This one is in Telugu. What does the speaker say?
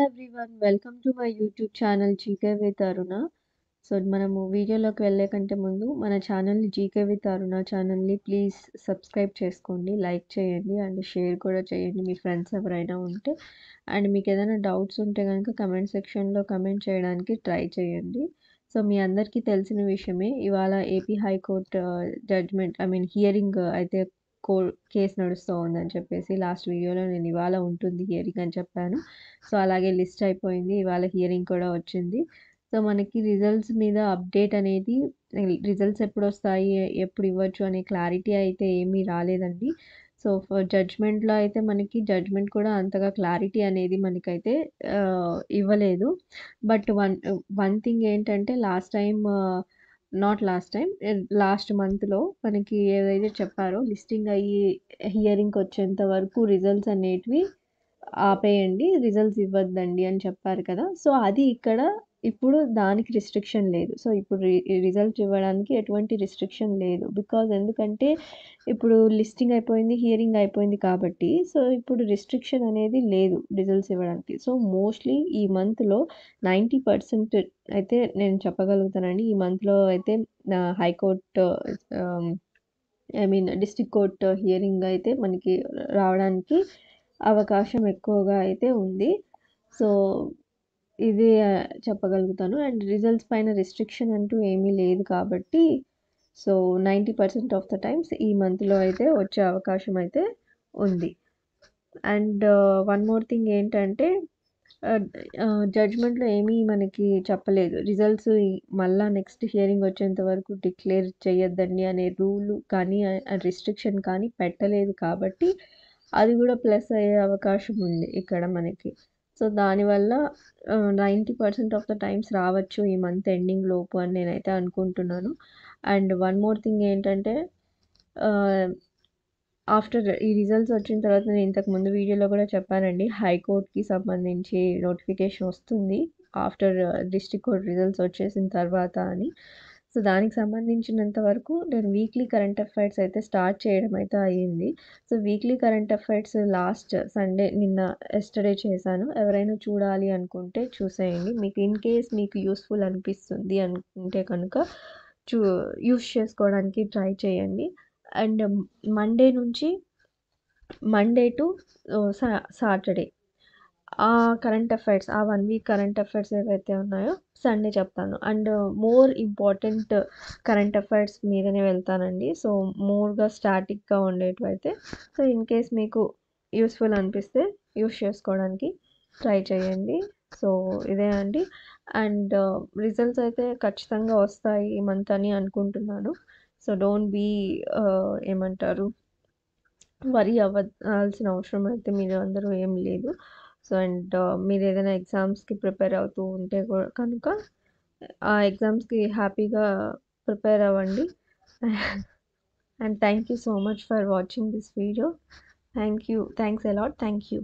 Everyone. Welcome to my YouTube channel 'GK with Aruna'. So, మనము వీడియోలోకి వెళ్ళే కంటే ముందు మన ఛానల్‌ని 'జీకే విత్ అరుణ' ఛానల్‌ని ప్లీజ్ సబ్స్క్రైబ్ చేసుకోండి, లైక్ చేయండి అండ్ షేర్ కూడా చేయండి మీ ఫ్రెండ్స్ ఎవరైనా ఉంటే. అండ్ మీకేదైనా డౌట్స్ ఉంటే గనుక కమెంట్ సెక్షన్‌లో కమెంట్ చేయడానికి ట్రై చేయండి. సో, మీ అందరికీ తెలిసిన విషయమే ఇవాళ ఏపీ హైకోర్ట్ జడ్జ్‌మెంట్ హియరింగ్ అయితే కేస్ నడుస్తూ ఉందని చెప్పేసి లాస్ట్ వీడియోలో నేను ఇవాళ ఉంటుంది హియరింగ్ అని చెప్పాను. సో, అలాగే లిస్ట్ అయిపోయింది. ఇవాళ హియరింగ్ కూడా వచ్చింది. సో, మనకి రిజల్ట్స్ మీద అప్డేట్ అనేది రిజల్ట్స్ ఎప్పుడొస్తాయి, ఎప్పుడు ఇవ్వచ్చు అనే క్లారిటీ అయితే ఏమీ రాలేదండి. సో, జడ్జ్‌మెంట్‌లో అయితే మనకి జడ్జ్‌మెంట్ కూడా అంతగా క్లారిటీ అనేది మనకైతే ఇవ్వలేదు. బట్ వన్ థింగ్ ఏంటంటే లాస్ట్ మంత్‌లో మనకి ఏదైతే చెప్పారో లిస్టింగ్ అయ్యి హియరింగ్‌కొచ్చేంత వరకు రిజల్ట్స్ అనేటివి ఆపేయండి, రిజల్ట్స్ ఇవ్వద్దండి అని చెప్పారు కదా! సో, అది ఇక్కడ ఇప్పుడు దానికి రిస్ట్రిక్షన్ లేదు. సో, ఇప్పుడు రిజల్ట్స్ ఇవ్వడానికి ఎటువంటి రిస్ట్రిక్షన్ లేదు. ఎందుకంటే ఇప్పుడు లిస్టింగ్ అయిపోయింది, హియరింగ్ అయిపోయింది కాబట్టి, సో, ఇప్పుడు రిస్ట్రిక్షన్ అనేది లేదు రిజల్ట్స్ ఇవ్వడానికి. సో, మోస్ట్‌లీ ఈ మంత్‌లో 90% అయితే నేను చెప్పగలుగుతానండి. ఈ మంత్‌లో అయితే హైకోర్ట్ ఆహ్, డిస్ట్రిక్ట్ కోర్ట్ హియరింగ్ అయితే మనకి రావడానికి అవకాశం ఎక్కువగా అయితే ఉంది. సో, ఇది చెప్పగలుగుతాను. అండ్ రిజల్ట్స్ పైన రిస్ట్రిక్షన్ అంటూ ఏమీ లేదు కాబట్టి, సో, 90% ఆఫ్ ద టైమ్స్ ఈ మంత్‌లో అయితే వచ్చే అవకాశం అయితే ఉంది. అండ్ వన్ మోర్ థింగ్ ఏంటంటే జడ్జ్‌మెంట్‌లో ఏమీ మనకి చెప్పలేదు. రిజల్ట్స్ మళ్ళా నెక్స్ట్ హియరింగ్ వచ్చేంత వరకు డిక్లేర్ చేయొద్దండి అనే రూల్ కానీ, రిస్ట్రిక్షన్ కానీ పెట్టలేదు కాబట్టి, అది కూడా ప్లస్ అయ్యే అవకాశం ఉంది ఇక్కడ మనకి. సో, దానివల్ల 90% ఆఫ్ ద టైమ్స్ రావచ్చు ఈ మంత్ ఎండింగ్ లోపు అని నేనైతే అనుకుంటున్నాను. అండ్ వన్ మోర్ థింగ్ ఏంటంటే ఆహ్ ఆఫ్టర్ ఈ రిజల్ట్స్ వచ్చిన తర్వాత నేను ఇంతకు ముందు వీడియోలో కూడా చెప్పానండి. హైకోర్ట్‌కి సంబంధించి నోటిఫికేషన్ వస్తుంది. ఆఫ్టర్ డిస్ట్రిక్ట్ కోర్ట్ రిజల్ట్స్ వచ్చేసిన తర్వాత అని. సో, దానికి సంబంధించినంత వరకు నేను వీక్లీ కరెంట్ అఫైర్స్ అయితే స్టార్ట్ చేయడం అయితే అయింది. So, weekly current affairs last Sunday yesterday చేశాను. ఎవరైనా చూడాలి అనుకుంటే చూసేయండి. మీకు ఇన్ కేస్ మీకు యూజ్‌ఫుల్ అనిపిస్తుంది అనుకుంటే కనుక చూ యూజ్ చేసుకోవడానికి ట్రై చేయండి. అండ్ మండే టు సాటర్డే ఆ కరెంట్ అఫైర్స్, ఆ 1 వీక్ కరెంట్ అఫైర్స్ ఏవైతే ఉన్నాయో సండే చెప్తాను. And more important current affairs మీదనే వెళ్తానండి. సో, మోర్‌గా స్టాటిక్‌గా ఉండేటివైతే సో, ఇన్ కేస్ మీకు యూజ్‌ఫుల్ అనిపిస్తే యూజ్ చేసుకోవడానికి ట్రై చేయండి. సో, ఇదే అండి. అండ్ రిజల్ట్స్ అయితే ఖచ్చితంగా వస్తాయి ఈ మంత్ అని అనుకుంటున్నాను. సో, డోంట్ బీ ఏమంటారు వరీ అవ్వాల్సిన అవసరం అయితే మీరు అందరూ ఏం లేదు. సో, అండ్ మీరేదైనా ఎగ్జామ్స్‌కి ప్రిపేర్ అవుతూ ఉంటే కనుక ఆ ఎగ్జామ్స్‌కి హ్యాపీగా ప్రిపేర్ అవ్వండి. And thank you so much for watching this video. Thank you. Thanks a lot. Thank you.